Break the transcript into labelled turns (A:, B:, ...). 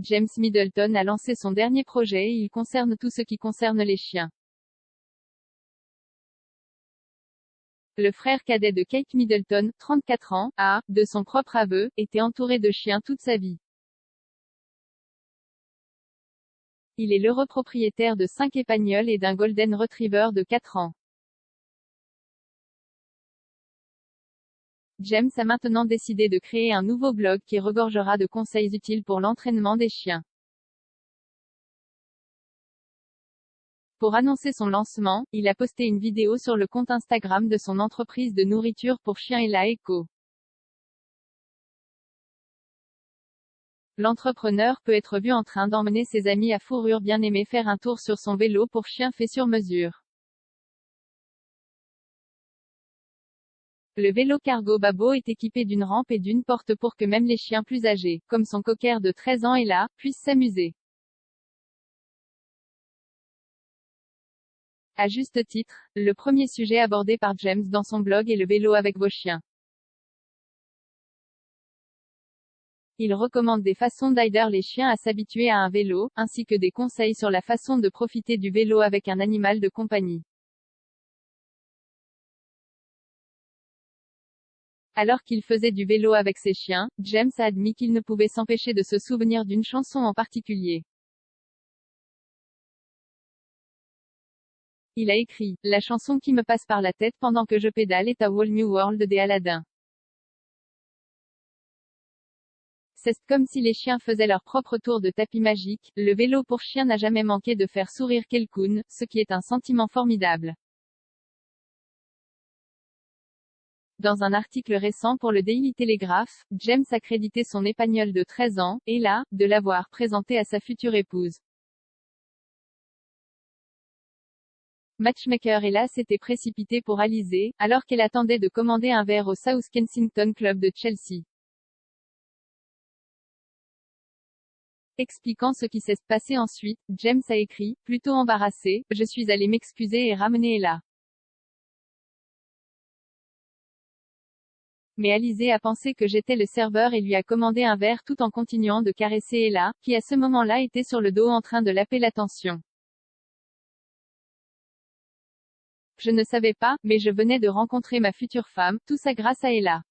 A: James Middleton a lancé son dernier projet et il concerne tout ce qui concerne les chiens. Le frère cadet de Kate Middleton, 34 ans, a, de son propre aveu, été entouré de chiens toute sa vie. Il est l'heureux propriétaire de 5 épagnols et d'un golden retriever de 4 ans. James a maintenant décidé de créer un nouveau blog qui regorgera de conseils utiles pour l'entraînement des chiens. Pour annoncer son lancement, il a posté une vidéo sur le compte Instagram de son entreprise de nourriture pour chiens Ella Eco. L'entrepreneur peut être vu en train d'emmener ses amis à fourrure bien-aimés faire un tour sur son vélo pour chiens fait sur mesure. Le vélo cargo Babo est équipé d'une rampe et d'une porte pour que même les chiens plus âgés, comme son cocker de 13 ans Ella, puissent s'amuser. À juste titre, le premier sujet abordé par James dans son blog est le vélo avec vos chiens. Il recommande des façons d'aider les chiens à s'habituer à un vélo, ainsi que des conseils sur la façon de profiter du vélo avec un animal de compagnie. Alors qu'il faisait du vélo avec ses chiens, James a admis qu'il ne pouvait s'empêcher de se souvenir d'une chanson en particulier. Il a écrit « La chanson qui me passe par la tête pendant que je pédale est A Whole New World des Aladdin. C'est comme si les chiens faisaient leur propre tour de tapis magique. Le vélo pour chiens n'a jamais manqué de faire sourire quelqu'un, ce qui est un sentiment formidable. » Dans un article récent pour le Daily Telegraph, James a crédité son épagnole de 13 ans, Ella, de l'avoir présenté à sa future épouse. Matchmaker Ella s'était précipitée pour Alizé, alors qu'elle attendait de commander un verre au South Kensington Club de Chelsea. Expliquant ce qui s'est passé ensuite, James a écrit, plutôt embarrassé, je suis allé m'excuser et ramener Ella. Mais Alizé a pensé que j'étais le serveur et lui a commandé un verre tout en continuant de caresser Ella, qui à ce moment-là était sur le dos en train de l'appeler l'attention. Je ne savais pas, mais je venais de rencontrer ma future femme, tout ça grâce à Ella.